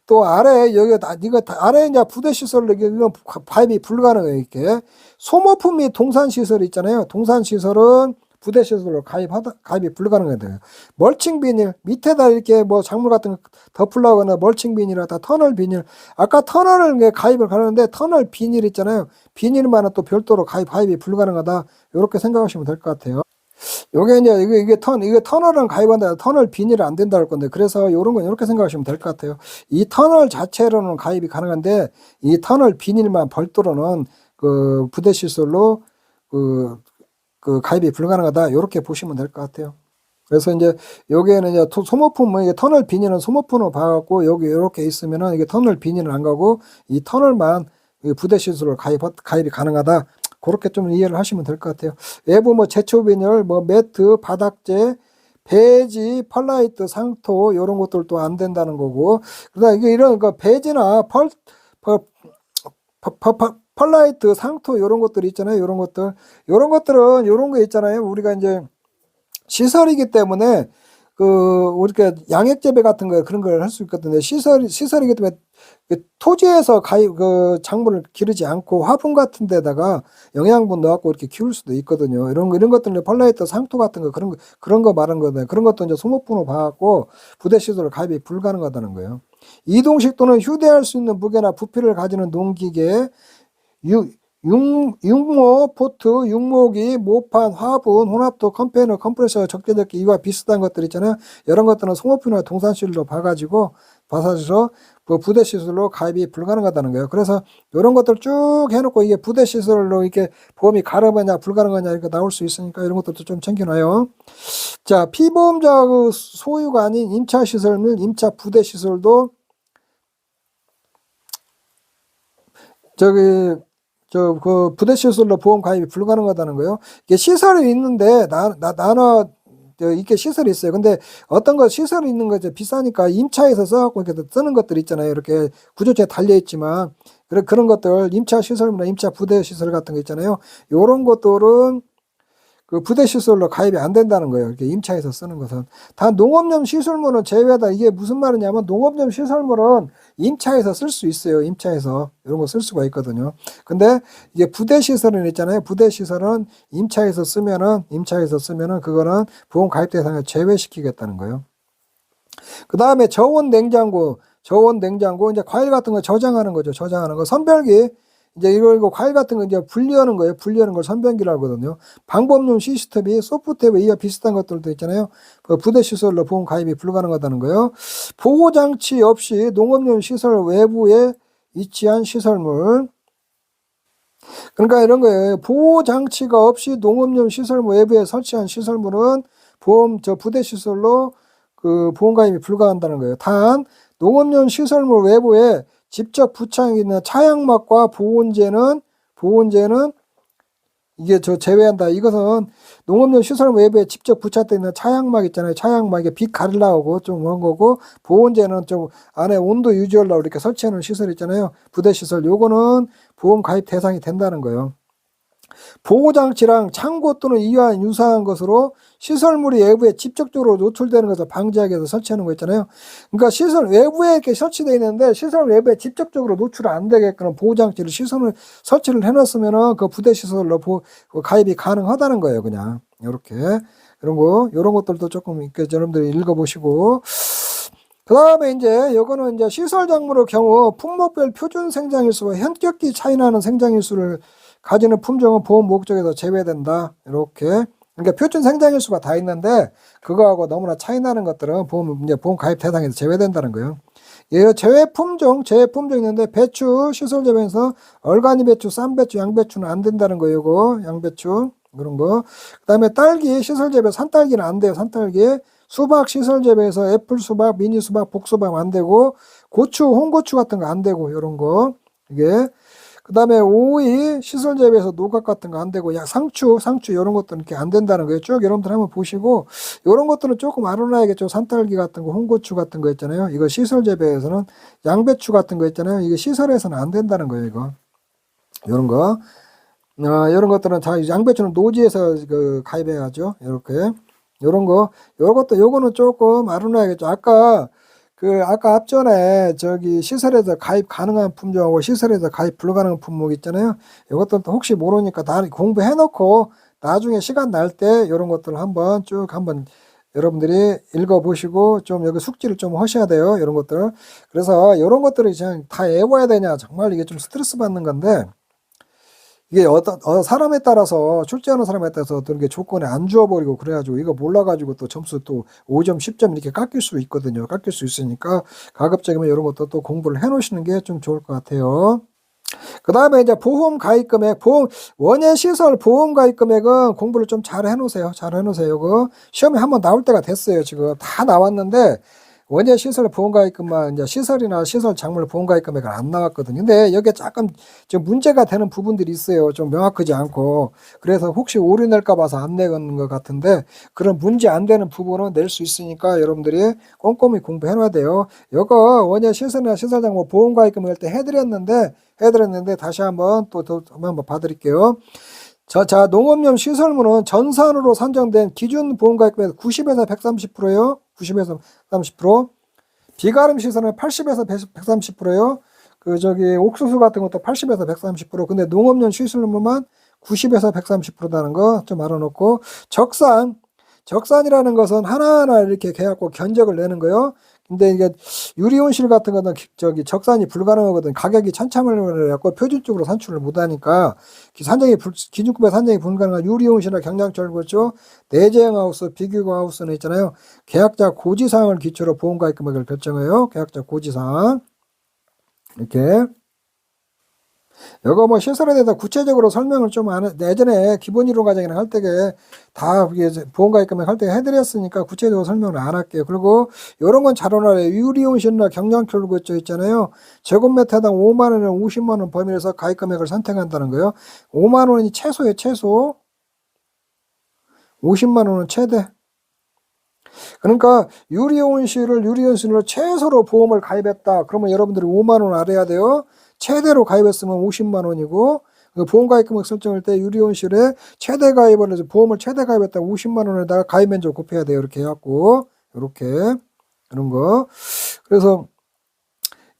또 아래 여기 이거 아래 이제 부대시설로 이건 가입이 불가능해요. 이렇게 소모품 및 동산시설 있잖아요. 동산시설은 부대시설로 가입이 불가능해요. 멀칭 비닐 밑에다 이렇게 뭐 작물 같은 거 덮으려고 하는 멀칭 비닐이나 터널 비닐 아까 터널을 가입을 가능한데 터널 비닐 있잖아요. 비닐만은 또 별도로 가입이 불가능하다. 이렇게 생각하시면 될 것 같아요. 요게 이제 이게 터널은 가입한다. 터널 비닐은 안 된다 할 건데 그래서 요런 건 이렇게 생각하시면 될 것 같아요. 이 터널 자체로는 가입이 가능한데 이 터널 비닐만 별도로는 그 부대 시설로 그 가입이 불가능하다. 요렇게 보시면 될 것 같아요. 그래서 이제 여기에는 이제 소모품 이게 터널 비닐은 소모품으로 봐갖고 여기 이렇게 있으면은 이게 터널 비닐은 안 가고 이 터널만 부대 시설로 가입이 가능하다. 그렇게 좀 이해를 하시면 될 것 같아요. 외부 뭐 제초 비닐, 뭐 매트, 바닥재, 배지, 펄라이트, 상토 이런 것들도 안 된다는 거고. 그러다 이게 이런 그 배지나 펄라이트, 상토 이런 것들 있잖아요. 이런 것들은 이런 거 있잖아요. 우리가 이제 시설이기 때문에 우리가 양액 재배 같은 거 그런 걸 할 수 있거든요. 시설이기 때문에 토지에서 작물을 기르지 않고 화분 같은 데다가 영양분 넣어갖고 이렇게 키울 수도 있거든요. 이런 것들은 펄라이트 상토 같은 거 그런 거 말하는 거거든요. 그런 것도 이제 소모품으로 봐갖고 부대 시설로 가입이 불가능하다는 거예요. 이동식 또는 휴대할 수 있는 무게나 부피를 가지는 농기계, 육모, 포트, 육모기, 모판, 화분, 혼합도, 컨테이너, 컴프레서, 적재적기 이와 비슷한 것들 있잖아요. 이런 것들은 소모품이나 동산시설로 봐서 그 부대 시설로 가입이 불가능하다는 거예요. 그래서 이런 것들 쭉 해놓고 이게 부대 시설로 이렇게 보험이 가능하냐 불가능하냐 이렇게 나올 수 있으니까 이런 것들도 좀 챙겨놔요. 자, 피보험자 소유가 아닌 임차 시설 및 임차 부대 시설도 그 부대 시설로 보험 가입이 불가능하다는 거예요. 이게 시설이 있는데 이렇게 시설이 있어요. 근데 어떤 거 시설이 있는 거 비싸니까 임차에서 써갖고 이렇게 쓰는 것들 있잖아요. 이렇게 구조체에 달려 있지만 그런 것들 임차 시설이나 임차 부대 시설 같은 거 있잖아요. 요런 것들은 그 부대 시설로 가입이 안 된다는 거예요. 이렇게 임차에서 쓰는 것은. 단 농업용 시설물은 제외하다. 이게 무슨 말이냐면 농업용 시설물은 임차에서 쓸 수 있어요. 임차에서 이런 거 쓸 수가 있거든요. 근데 이게 부대 시설은 있잖아요. 부대 시설은 임차에서 쓰면은 그거는 보험 가입 대상에 제외시키겠다는 거예요. 그 다음에 저온 냉장고 이제 과일 같은 거 저장하는 거죠. 저장하는 거 선별기 이제 이거 과일 같은 거 이제 분리하는 거예요. 분리하는 걸 선변기라고 하거든요. 방법용 시스템이 소프트웨어 이와 비슷한 것들도 있잖아요. 그 부대 시설로 보험 가입이 불가능하다는 거예요. 보호 장치 없이 농업용 시설 외부에 위치한 시설물. 그러니까 이런 거예요. 보호 장치가 없이 농업용 시설물 외부에 설치한 시설물은 부대 시설로 그 보험 가입이 불가한다는 거예요. 단 농업용 시설물 외부에 직접 부착이 있는 차양막과 보온재는 이게 제외한다. 이것은 농업용 시설 외부에 직접 부착되어 있는 차양막 있잖아요. 차양막에 빛 가리려고 좀 그런 거고 보온재는 좀 안에 온도 유지하려고 이렇게 설치해 놓은 시설 있잖아요. 부대 시설 요거는 보험 가입 대상이 된다는 거예요. 보호장치랑 창고 또는 이와 유사한 것으로 시설물이 외부에 직접적으로 노출되는 것을 방지하기 위해서 설치하는 거 있잖아요. 그러니까 시설 외부에 이렇게 설치되어 있는데 시설 외부에 직접적으로 노출 안 되게끔 보호장치를 설치를 해놨으면은 그 부대 시설로 가입이 가능하다는 거예요. 그냥 이렇게 이런 것들도 조금 이렇게 여러분들이 읽어보시고 그 다음에 이제 요거는 이제 시설작물의 경우 품목별 표준 생장일수와 현격히 차이나는 생장일수를 가지는 품종은 보험 목적에서 제외된다. 이렇게. 그러니까 표준 생장일수가 다 있는데 그거하고 너무나 차이나는 것들은 보험 가입 대상에서 제외된다는 거예요. 예, 제외 품종 있는데 배추 시설 재배에서 얼간이 배추, 쌈배추, 양배추는 안 된다는 거예요. 이거 양배추 그런 거. 그다음에 딸기 시설 재배 산딸기는 안 돼요. 산딸기. 수박 시설 재배에서 애플 수박, 미니 수박, 복수박 안 되고 고추, 홍고추 같은 거 안 되고 이런 거. 이게 그다음에 오이 시설 재배에서 노각 같은 거 안 되고 상추 이런 것들은 이렇게 안 된다는 거예요. 쭉 여러분들 한번 보시고 이런 것들은 조금 알아놔야겠죠. 산딸기 같은 거, 홍고추 같은 거 있잖아요. 이거 시설 재배에서는 양배추 같은 거 있잖아요. 이게 시설에서는 안 된다는 거예요. 이거 이런 거. 이런 것들은 다 양배추는 노지에서 가입해야죠. 이렇게 요런 거, 요거는 조금 알아놔야겠죠. 아까 앞전에 시설에서 가입 가능한 품종하고 시설에서 가입 불가능한 품목 있잖아요. 이것도 혹시 모르니까 다 공부해 놓고 나중에 시간 날 때 요런 것들을 한번 여러분들이 읽어보시고 좀 여기 숙지를 좀 하셔야 돼요. 이런 것들. 그래서 요런 것들을 그냥 다 외워야 되냐. 정말 이게 좀 스트레스 받는 건데 이게 사람에 따라서 출제하는 사람에 따라서 어떤 게 조건에 안 주어버리고 그래가지고 이거 몰라가지고 또 점수 또 5점, 10점 이렇게 깎일 수 있거든요. 깎일 수 있으니까 가급적이면 이런 것도 또 공부를 해 놓으시는 게 좀 좋을 것 같아요. 그 다음에 이제 보험 가입 금액, 원예 시설 보험 가입 금액은 공부를 좀 잘 해 놓으세요. 잘 해 놓으세요. 그 시험에 한번 나올 때가 됐어요. 지금 다 나왔는데 원예 시설 보험가입금만 이제 시설이나 시설 작물 보험가입 금액은 안 나왔거든요. 근데 여기에 조금 좀 문제가 되는 부분들이 있어요. 좀 명확하지 않고 그래서 혹시 오류 낼까 봐서 안 내는 것 같은데 그런 문제 안 되는 부분은 낼 수 있으니까 여러분들이 꼼꼼히 공부해 놔야 돼요. 이거 원예 시설이나 시설 작물 보험가입 금액 때 해드렸는데 다시 한번 한번 봐드릴게요. 자, 농업용 시설물은 전산으로 산정된 기준 보험가입금액 90에서 130%예요. 90에서 30%. 비가름 시설은 80에서 130%예요. 옥수수 같은 것도 80에서 130%. 근데 농업용 시설물만 90에서 130%라는 거 좀 알아놓고 적산이라는 것은 하나하나 이렇게 해갖고 견적을 내는 거예요. 근데 이게 유리온실 같은 거는 적산이 불가능하거든. 가격이 천차만별로 해갖고 표준적으로 산출을 못하니까 기준급의 산정이 불가능한 유리온실이나 경량철골조, 내재형하우스, 비규하우스는 있잖아요. 계약자 고지사항을 기초로 보험가입 금액을 결정해요. 계약자 고지사항 이렇게. 이거 시설에 대해서 구체적으로 설명을 좀 예전에 기본 이론 과정이나 할 때에 다 보험가입 금액 할 때 해드렸으니까 구체적으로 설명을 안 할게요. 그리고 이런 건 잘 알아요. 유리온실이나 경량철골조 있잖아요. 제곱미터당 5만 원이나 50만 원 범위에서 가입 금액을 선택한다는 거예요. 5만 원이 최소예요. 최소. 50만 원은 최대. 그러니까 유리온실로 최소로 보험을 가입했다. 그러면 여러분들이 5만 원 알아야 돼요. 최대로 가입했으면 50만 원이고 보험가입 금액 설정할 때 유리온실에 최대 가입을 해서 보험을 최대 가입했다 50만 원에다가 가입 면적 곱해야 돼요. 이렇게 해갖고 이렇게 그런 거. 그래서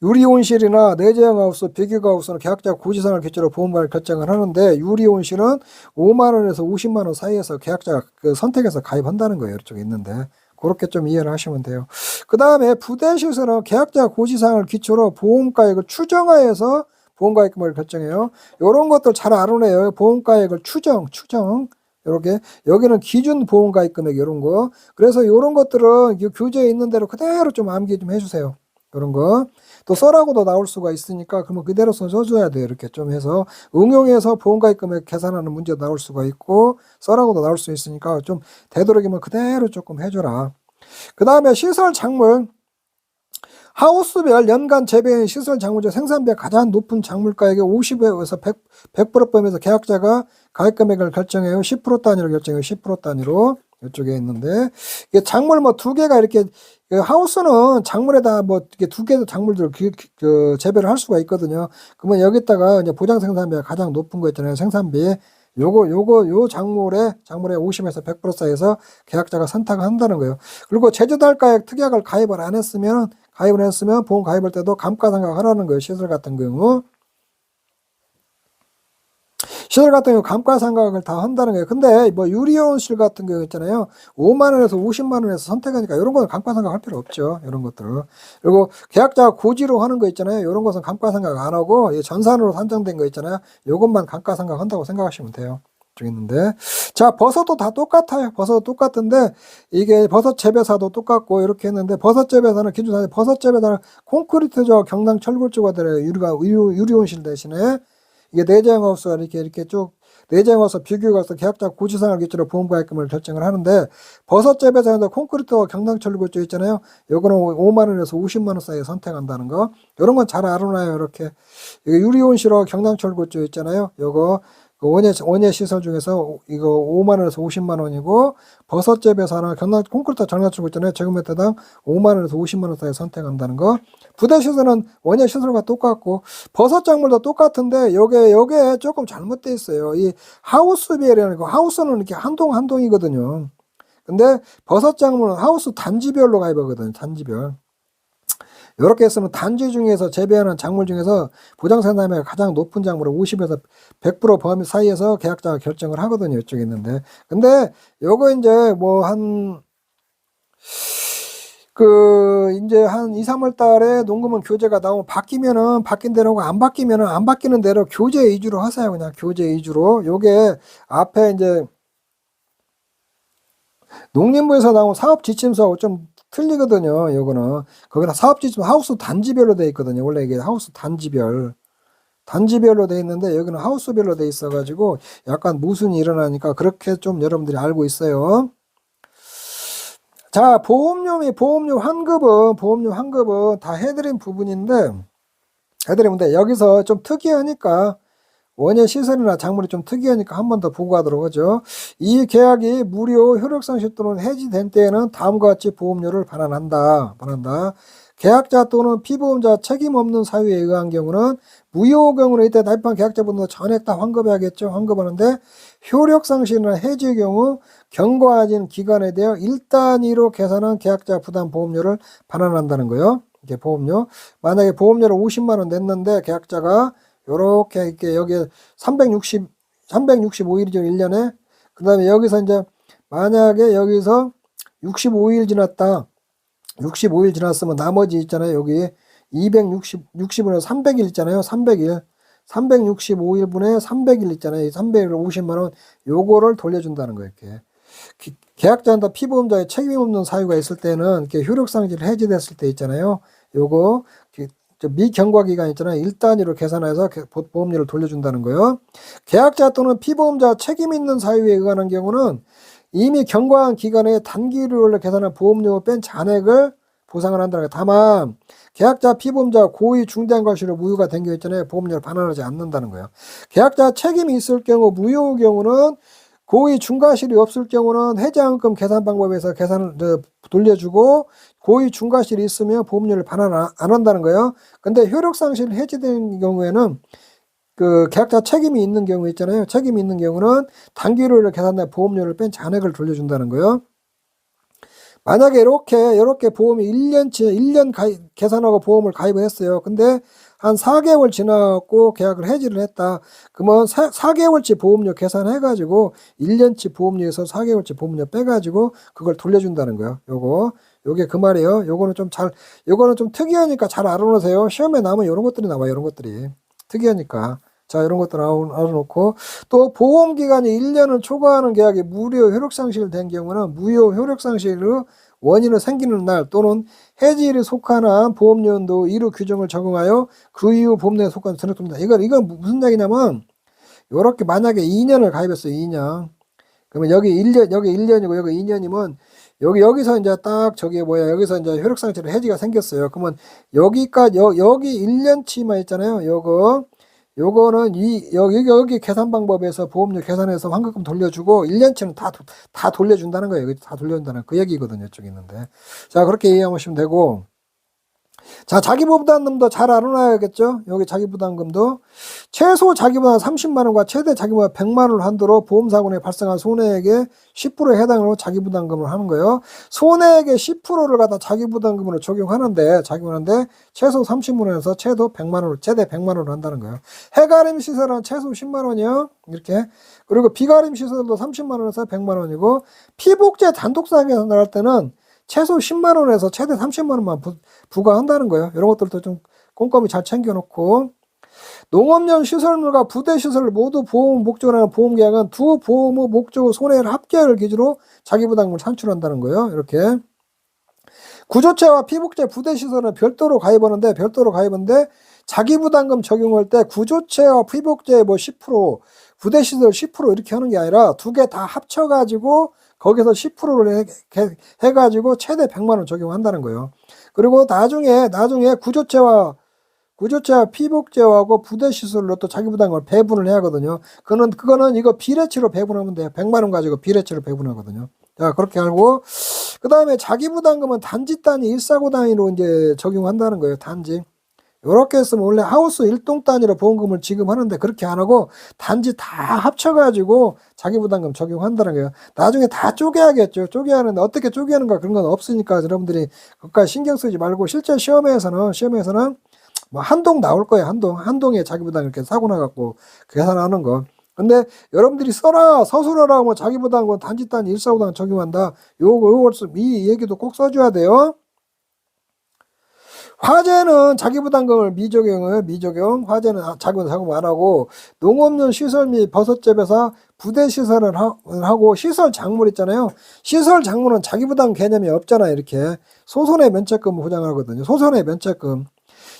유리온실이나 내재형하우스, 비규하우스는 계약자 고지사항을 기초로 보험가입 결정을 하는데 유리온실은 5만 원에서 50만 원 사이에서 계약자가 선택해서 가입한다는 거예요. 이쪽에 있는데. 그렇게 좀 이해를 하시면 돼요. 그 다음에 부대시설은 계약자 고지사항을 기초로 보험가액을 추정하여서 보험가액금을 결정해요. 이런 것들 잘 알아내요. 보험가액을 추정. 이렇게 여기는 기준 보험가액 금액 이런 거. 그래서 이런 것들은 교재에 있는 대로 그대로 좀 암기 좀 해주세요. 이런 거. 또 써라고도 나올 수가 있으니까 그러면 그대로 써줘야 돼요. 이렇게 좀 해서 응용해서 보험가입 금액 계산하는 문제 나올 수가 있고 써라고도 나올 수 있으니까 좀 되도록이면 그대로 조금 해줘라. 그 다음에 시설 작물 하우스별 연간 재배인 시설 작물중 생산비가 가장 높은 작물가액의 50에서 100% 범위에서 계약자가 가입 금액을 결정해요. 10% 단위로 결정해요. 10% 단위로. 이쪽에 있는데 이게 작물 두 개가 이렇게 하우스는 작물에다 이렇게 두 개의 작물들 재배를 할 수가 있거든요. 그러면 여기다가 이제 보장 생산비가 가장 높은 거 있잖아요. 생산비. 요 작물에 50에서 100% 사이에서 계약자가 선택을 한다는 거예요. 그리고 제조달가액 특약을 가입을 했으면 보험 가입할 때도 감가상각 하라는 거예요. 시설 같은 경우. 시설 같은 경우 감가상각을 다 한다는 거예요. 근데 뭐 유리온실 같은 경우 있잖아요. 5만 원에서 50만 원에서 선택하니까 이런 거는 감가상각 할 필요 없죠. 이런 것들을. 그리고 계약자가 고지로 하는 거 있잖아요. 이런 것은 감가상각 안 하고 전산으로 산정된 거 있잖아요. 이것만 감가상각 한다고 생각하시면 돼요. 있는데 자 버섯도 다 똑같아요. 버섯도 똑같은데 이게 버섯 재배사도 똑같고 이렇게 했는데 버섯 재배사는 기준사는 버섯 재배사는 콘크리트죠. 경남 철골조가 들어요. 유리온실 대신에 이게 내재형하우스가 이렇게 쭉 내재형하우스 비교가서 계약자 고지상을 기준으로 보험가입금을 결정을 하는데 버섯 재배사에서 콘크리트와 경남 철골조 있잖아요. 요거는 5만 원에서 50만 원 사이에 선택한다는 거. 이런 건 잘 알아놔요. 이렇게 유리온실하고 경남 철골조 있잖아요. 요거 원예 시설 중에서 이거 5만 원에서 50만 원이고 버섯 재배사나 경남 콘크리트 장난치고 있잖아요. 제곱미터당 5만 원에서 50만 원 사이 선택한다는 거. 부대 시설은 원예 시설과 똑같고 버섯 작물도 똑같은데 요게 조금 잘못돼 있어요. 이 하우스별이라는 거 하우스는 이렇게 한 동이거든요. 근데 버섯 작물은 하우스 단지별로 가입하거든요. 단지별. 이렇게 했으면 단지 중에서 재배하는 작물 중에서 보장산담회가 가장 높은 작물을 50에서 100% 범위 사이에서 계약자가 결정을 하거든요. 이쪽에 있는데. 근데 요거 이제 뭐 이제 한 2, 3월 달에 농금은 교재가 나오면 바뀌면은 바뀐 대로고 안 바뀌면은 안 바뀌는 대로 교재 위주로 하세요. 그냥 교재 위주로. 요게 앞에 이제 농림부에서 나온 사업 지침서하고 좀 틀리거든요. 요거는 거기다 사업 지침 하우스 단지별로 돼 있거든요. 원래 이게 하우스 단지별로 돼 있는데 여기는 하우스별로 돼 있어 가지고 약간 모순이 일어나니까 그렇게 좀 여러분들이 알고 있어요. 자, 보험료 환급은 다 해드린 부분인데 여기서 좀 특이하니까 원예 시설이나 작물이 좀 특이하니까 한 번 더 보고 가도록 하죠. 이 계약이 무료 효력상실 또는 해지된 때에는 다음과 같이 보험료를 반환한다. 계약자 또는 피보험자 책임 없는 사유에 의한 경우는 무효 경우는 이때 납입한 계약자분도 전액 다 환급해야겠죠. 환급하는데 효력상실이나 해지의 경우 경과진 기간에 대해 1단위로 계산한 계약자 부담 보험료를 반환한다는 거예요. 이게 보험료. 만약에 보험료를 50만 원 냈는데 계약자가 요렇게 이렇게 여기에 365일이죠. 1년에. 그 다음에 여기서 이제 만약에 여기서 65일 지났다. 65일 지났으면 나머지 있잖아요. 여기 260분에 300일 있잖아요. 300일. 365일분에 300일 있잖아요. 300일 50만원. 요거를 돌려준다는 거예요. 이렇게. 계약자한테 피보험자의 책임 없는 사유가 있을 때는 이렇게 효력상실 해지됐을 때 있잖아요. 요거 미경과 기간 있잖아요. 1단위로 계산해서 보험료를 돌려준다는 거예요. 계약자 또는 피보험자 책임 있는 사유에 의한 경우는 이미 경과한 기간에 단기료를 계산한 보험료 뺀 잔액을 보상을 한다는 거예요. 다만 계약자 피보험자 고의 중대한 과실로 무효가 된 경우 있잖아요. 보험료를 반환하지 않는다는 거예요. 계약자 책임이 있을 경우 무효의 경우는 고의 중과실이 없을 경우는 해지환급 계산 방법에서 계산을 돌려주고 고의 중과실이 있으면 보험료를 반환 안 한다는 거예요. 근데 효력상실 해지된 경우에는 그 계약자 책임이 있는 경우 있잖아요. 책임이 있는 경우는 단기료를 계산해 보험료를 뺀 잔액을 돌려준다는 거예요. 만약에 이렇게 보험이 1년 계산하고 보험을 가입을 했어요. 근데 한 4개월 지나고 계약을 해지를 했다. 그러면 4개월치 보험료 계산해가지고 1년치 보험료에서 4개월치 보험료 빼가지고 그걸 돌려준다는 거예요. 요게 그 말이에요. 요거는 좀 특이하니까 잘 알아놓으세요. 시험에 나오면 이런 것들이 나와요. 이런 것들이. 특이하니까. 자, 이런 것들 알아놓고 또 보험기간이 1년을 초과하는 계약이 무료 효력상실 된 경우는 무효 효력상실의 원인을 생기는 날 또는 해지일에 속하는 보험료도 이루 규정을 적용하여 그 이후 보험료에 속한 전액됩니다. 이건 무슨 얘기냐면 요렇게 만약에 2년을 가입했어요. 2년. 그러면 여기 1년이고 여기 2년이면 여기서 이제 딱 여기서 이제 효력상실의 해지가 생겼어요. 그러면 여기까지 여기 1년치만 있잖아요. 요거는 여기 계산 방법에서 보험료 계산해서 환급금 돌려주고 1년치는 다 돌려준다는 거예요. 다 돌려준다는 그 얘기거든요. 이쪽에 있는데. 자, 그렇게 이해하시면 되고. 자, 자기부담금도 잘 알아놔야겠죠. 여기 자기부담금도 최소 자기부담 30만원과 최대 자기부담 100만원을 한도로 보험사고에 발생한 손해액의 10%에 해당으로 자기부담금을 하는 거예요. 손해액의 10%를 갖다 자기부담금으로 적용하는데 최소 30만원에서 최대 100만원으로 한다는 거예요. 해가림 시설은 최소 10만원이요. 이렇게. 그리고 비가림 시설도 30만원에서 100만원이고 피복제 단독사항에서 나갈 때는 최소 10만원에서 최대 30만원만 부과한다는 거예요. 이런 것들도 좀 꼼꼼히 잘 챙겨놓고 농업용 시설물과 부대시설을 모두 보험 목적으로 하는 보험계약은 두 보험의 목적 손해를 합계를 기준으로 자기부담금을 산출한다는 거예요. 이렇게 구조체와 피복제 부대시설은 별도로 가입하는데 자기부담금 적용할 때 구조체와 피복제 10% 부대시설 10% 이렇게 하는 게 아니라 두 개 다 합쳐가지고 거기서 10%를 해가지고 최대 100만원 적용한다는 거예요. 그리고 나중에 구조체와 피복제하고 부대시설로 또 자기부담금을 배분을 해야 하거든요. 그거는 이거 비례치로 배분하면 돼요. 100만원 가지고 비례치로 배분하거든요. 자, 그렇게 알고, 그 다음에 자기부담금은 단지 단위, 일사고 단위로 이제 적용한다는 거예요. 단지. 요렇게 했으면 원래 하우스 1동 단위로 보험금을 지급하는데 그렇게 안 하고 단지 다 합쳐가지고 자기부담금 적용한다는 거예요. 나중에 다 쪼개야겠죠. 쪼개하는데 어떻게 쪼개하는가 그런 건 없으니까 여러분들이 그까지 신경 쓰지 말고 실제 시험에서는 뭐 한동 나올 거예요. 한동에 자기부담 이렇게 사고 나갖고 계산하는 거. 근데 여러분들이 서술하라고 뭐 자기부담금 단지 단위 일사고당 적용한다. 이 얘기도 꼭 써줘야 돼요. 화재는 자기부담금을 미적용. 화재는 자기부담금 안 하고, 농업용 시설 및 버섯재배사 부대시설을 하고, 시설 작물 있잖아요. 시설 작물은 자기부담 개념이 없잖아요. 이렇게. 소손해 면책금을 보장하거든요. 소손해 면책금.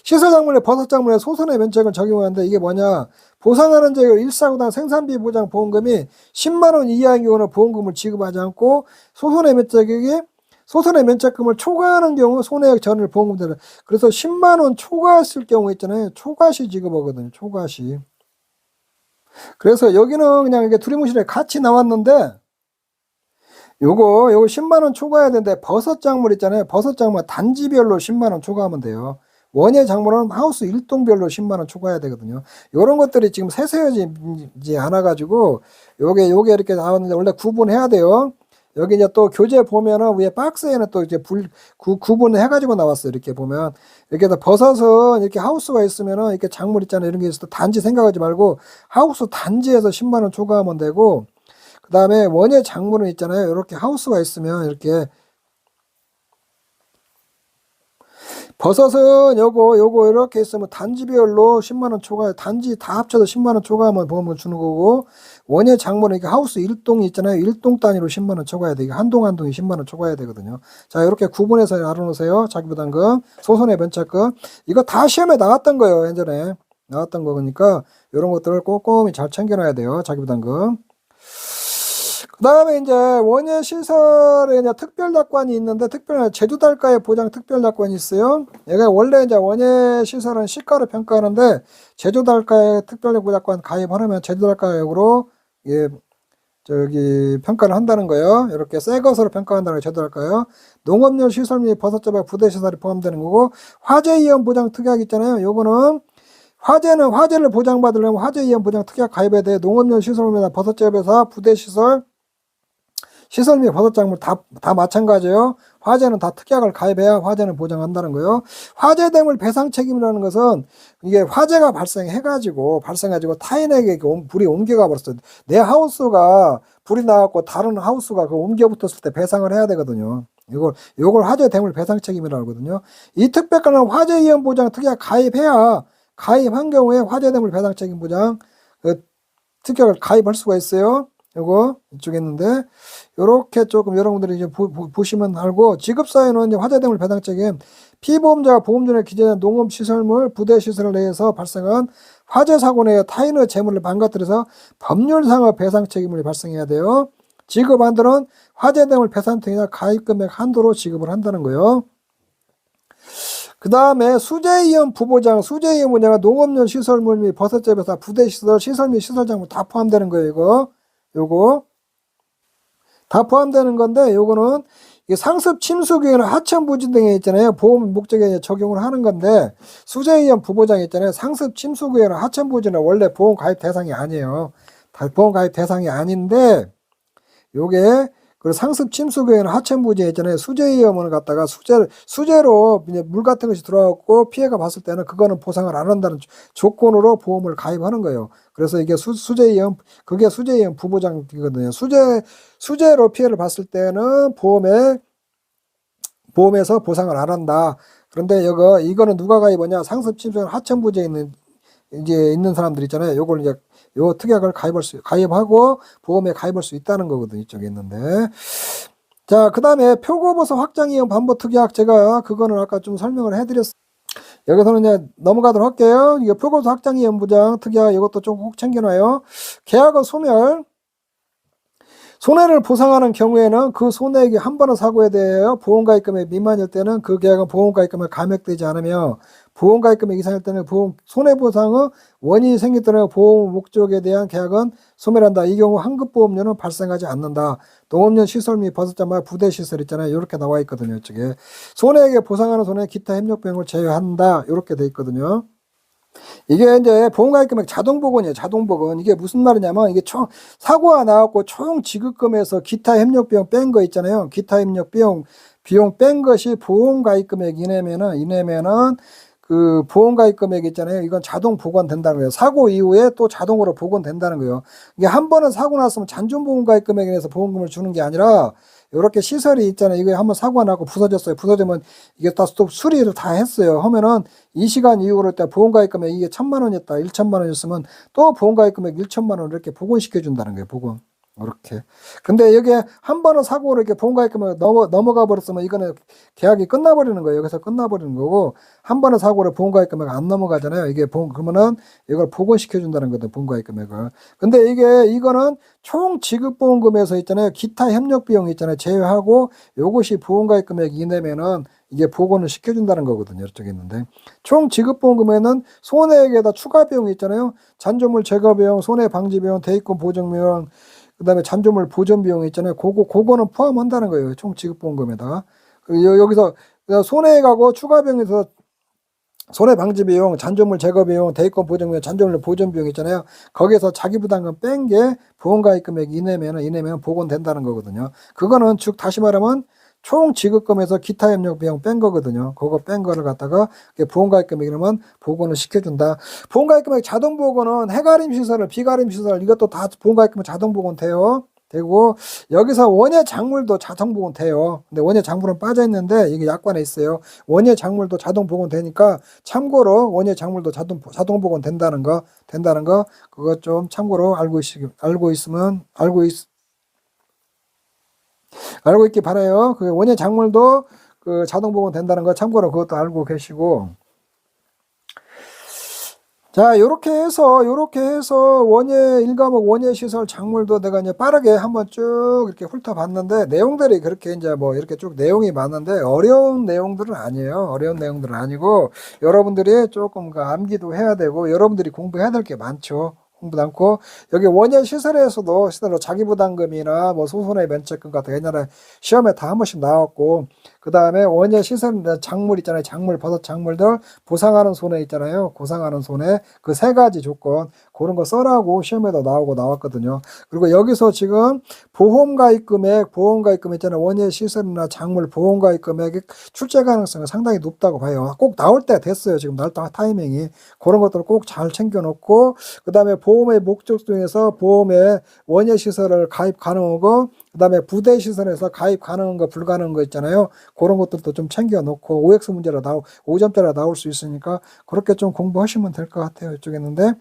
시설 작물에 버섯 작물에 소손해 면책을 적용하는데 이게 뭐냐. 보상하는 재료 일사구당 생산비 보장 보험금이 10만원 이하인 경우는 보험금을 지급하지 않고, 소손해 면책금을 초과하는 경우 손해액 전을 보험금 되는. 그래서 10만원 초과했을 경우 있잖아요. 초과시 지급하거든요. 초과시. 그래서 여기는 그냥 이게 두리뭉실에 같이 나왔는데 요거 10만원 초과해야 되는데 버섯 작물 있잖아요. 버섯 작물 단지별로 10만원 초과하면 돼요. 원예 작물은 하우스 1동별로 10만원 초과해야 되거든요. 요런 것들이 지금 세세해지지 않아가지고 요게 이렇게 나왔는데 원래 구분해야 돼요. 여기 이제 또 교재 보면은 위에 박스에는 또 이제 구분을 해가지고 나왔어요. 이렇게 보면. 이렇게 버섯은 이렇게 하우스가 있으면은 이렇게 작물 있잖아요. 이런 게 있을 때 단지 생각하지 말고 하우스 단지에서 10만원 초과하면 되고, 그 다음에 원예 작물은 있잖아요. 이렇게 하우스가 있으면 이렇게 버섯은 요거 이렇게 있으면 단지별로 10만원 초과, 단지 다 합쳐서 10만원 초과하면 보험을 주는 거고, 원예 작물은 이게 하우스 1동이 있잖아요. 1동 단위로 10만원 초과해야 돼. 이게 한동이 10만원 초과해야 되거든요. 자, 이렇게 구분해서 알아놓으세요. 자기부담금, 소손해 면책금. 이거 다 시험에 나왔던 거예요. 예전에. 나왔던 거니까, 이런 것들을 꼼꼼히 잘 챙겨놔야 돼요. 자기부담금. 그 다음에 이제 원예 시설에 이제 특별약관이 있는데, 제조달가의 보장 특별약관이 있어요. 얘가 원래 이제 원예 시설은 시가로 평가하는데, 제조달가의 특별약관 가입하려면 제조달가액으로, 평가를 한다는 거예요. 이렇게 새 것으로 평가한다는 게 제조달가요. 농업용 시설 및 버섯재배 부대시설이 포함되는 거고, 화재위험 보장 특약 있잖아요. 요거는 화재를 보장받으려면 화재위험 보장 특약 가입해야 돼. 농업용 시설물이나 버섯재배사 부대시설 시설 및 버섯 작물 다 마찬가지예요. 화재는 다 특약을 가입해야 화재는 보장한다는 거예요. 화재 대물 배상 책임이라는 것은 이게 화재가 발생해가지고 타인에게 불이 옮겨가 버렸어요. 내 하우스가 불이 나갖고 다른 하우스가 그 옮겨 붙었을 때 배상을 해야 되거든요. 이걸 화재 대물 배상 책임이라고 하거든요. 이 특별가는 화재 위험 보장 특약 가입한 경우에 화재 대물 배상 책임 보장 특약을 가입할 수가 있어요. 요거 이쪽에 있는데 요렇게 조금 여러분들이 이제 보시면 알고, 지급사유는 이제 화재대물 배상 책임, 피보험자가 보험전에 기재된 농업시설물 부대시설을 내에서 발생한 화재 사고 내에 타인의 재물을 망가뜨려서 법률상의 배상 책임을 발생해야 돼요. 지급 한도는 화재대물 배상 등이나 가입금액 한도로 지급을 한다는 거예요. 그 다음에 수재위험 부보장, 수재위험 분야가 농업용 시설물 및 버섯재배사 부대시설 시설 및 시설작물 다 포함되는 거예요. 요거 다 포함되는 건데, 요거는 이 상습 침수 기회는 하천 부지 등에 있잖아요. 보험 목적에 적용을 하는 건데 수재위험 부보장 있잖아요. 상습 침수 기회는 하천 부지는 원래 보험 가입 대상이 아니에요. 보험 가입 대상이 아닌데 요게 그 상습 침수 기회는 하천 부지에 있잖아요. 수재위험을 갖다가 수재로 이제 물 같은 것이 들어왔고 피해가 봤을 때는 그거는 보상을 안 한다는 조건으로 보험을 가입하는 거예요. 그래서 이게 수재위험 그게 수재위험 부보장이거든요. 수재로 피해를 봤을 때는 보험에서 보상을 안 한다. 그런데 이거는 누가 가입하냐? 상습 침수 하천 부지에 있는 사람들 있잖아요. 요걸 이제 요 특약을 가입하고 보험에 가입할 수 있다는 거거든요. 이쪽에 있는데. 자, 그 다음에 표고버섯 확장이용 반복 특약 제가 그거는 아까 좀 설명을 해드렸어요. 여기서는 이제 넘어가도록 할게요. 이게 표고버섯 확장이용 부장 특약 이것도 좀 꼭 챙겨놔요. 계약의 소멸. 손해를 보상하는 경우에는 그 손해액이 한 번의 사고에 대하여 보험가입금액 미만일 때는 그 계약은 보험가입금액 감액되지 않으며 보험가입금액 이상일 때는 손해보상의 원인이 생길 때는 보험 목적에 대한 계약은 소멸한다. 이 경우 환급보험료는 발생하지 않는다. 농업용 시설 및 버섯장마 부대시설 있잖아요. 이렇게 나와 있거든요. 이쪽에 손해액에 보상하는 손해 기타 협력비용을 제외한다. 이렇게 돼 있거든요. 이게 이제 보험가입금액 자동복원이에요. 자동복원. 이게 무슨 말이냐면 이게 사고가 나왔고 총 지급금에서 기타 협력비용 뺀 거 있잖아요. 기타 협력비용 뺀 것이 보험가입금액 이내면은 그 보험가입금액 있잖아요. 이건 자동 복원된다는 거예요. 사고 이후에 또 자동으로 복원된다는 거예요. 이게 한 번은 사고 났으면 잔존보험가입금액에 대해서 보험금을 주는 게 아니라 이렇게 시설이 있잖아요. 이게 한번 사고가 나고 부서졌어요. 부서지면 이게 다 또 수리를 다 했어요. 하면은 이 시간 이후로 때 보험가입금액 이게 1,000만 원이었다. 1,000만 원이었으면 또 보험가입금액 1,000만 원 이렇게 복원시켜 준다는 거예요. 복원. 이렇게. 근데 여기에 한 번은 사고로 이렇게 보험가입금액 넘어가 버렸으면 이거는 계약이 끝나버리는 거예요. 여기서 끝나버리는 거고 한 번은 사고로 보험가입금액 안 넘어가잖아요. 이게 그러면은 이걸 복원시켜 준다는 거죠. 보험가입금액을. 근데 이거는 총 지급보험금에서 있잖아요. 기타 협력비용 있잖아요. 제외하고 요것이 보험가입금액 이내면은 이게 복원을 시켜준다는 거거든요. 이쪽에 있는데 총 지급보험금에는 손해액에다 추가 비용이 있잖아요. 잔존물 제거비용, 손해방지비용, 대입금 보증비용, 그 다음에 잔존물 보존비용 있잖아요. 그거는 포함한다는 거예요. 총 지급보험금에다가. 여기서 손해액하고 추가 비용에서 손해방지비용, 잔존물 제거비용, 대입금 보증비용, 잔존물 보존비용 있잖아요. 거기에서 자기부담금 뺀 게 보험가입금액 이내면은 복원된다는 거거든요. 그거는 즉 다시 말하면 총 지급금에서 기타 협력 비용 뺀 거거든요. 그거 뺀 거를 갖다가 보험가입금액이라면 복원을 시켜준다. 보험가입금액 자동 복원은 해가림 시설, 비가림 시설 이것도 다 보험가입금액 자동 복원 돼요. 되고 여기서 원예 작물도 자동 복원 돼요. 근데 원예 작물은 빠져 있는데 이게 약관에 있어요. 원예 작물도 자동 복원 되니까 참고로 원예 작물도 자동 복원 된다는 거 그거 좀 참고로 알고 있기 바라요. 그 원예 작물도 그 자동 복원 된다는 거 참고로 그것도 알고 계시고. 자, 요렇게 해서 원예 1과목 원예 시설 작물도 내가 이제 빠르게 한번 쭉 이렇게 훑어봤는데 내용들이 그렇게 이제 뭐 이렇게 쭉 내용이 많은데 어려운 내용들은 아니에요. 어려운 내용들은 아니고 여러분들이 조금 암기도 해야 되고 여러분들이 공부해야 될 게 많죠. 공부도 않고 여기 원예 시설에서도 자기부담금이나 뭐 소손해 면책금 같은 옛날에 시험에 다 한 번씩 나왔고 그 다음에 원예 시설 작물 있잖아요. 버섯 작물들 보상하는 손해 있잖아요. 보상하는 손해 그 세 가지 조건 그런 거 써라고 시험에도 나왔거든요. 그리고 여기서 지금 보험가입금액 있잖아요. 원예 시설이나 작물 보험가입금액 출제 가능성이 상당히 높다고 봐요. 꼭 나올 때 됐어요. 지금 나올 때 타이밍이 그런 것들을 꼭 잘 챙겨놓고 그 다음에 보험의 목적 중에서 보험에 원예 시설을 가입 가능하고 그 다음에 부대 시설에서 가입 가능한 거 불가능한 거 있잖아요. 그런 것들도 좀 챙겨 놓고 OX 문제라 5점대라 나올 수 있으니까 그렇게 좀 공부하시면 될 것 같아요. 이쪽에 있는데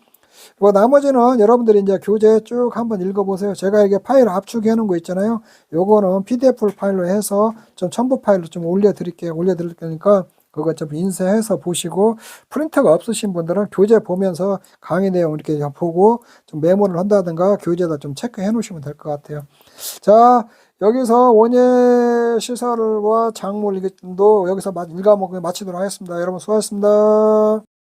뭐 나머지는 여러분들이 이제 교재 쭉 한번 읽어보세요. 제가 이게 파일 압축해 놓은 거 있잖아요. 요거는 PDF 파일로 해서 좀 첨부 파일로 좀 올려드릴 테니까 그거 좀 인쇄해서 보시고 프린터가 없으신 분들은 교재 보면서 강의 내용 이렇게 보고 좀 메모를 한다든가 교재에다 좀 체크해 놓으시면 될 것 같아요. 자, 여기서 원예 시설과 작물 이것도 여기서 1과목 마치도록 하겠습니다. 여러분 수고하셨습니다.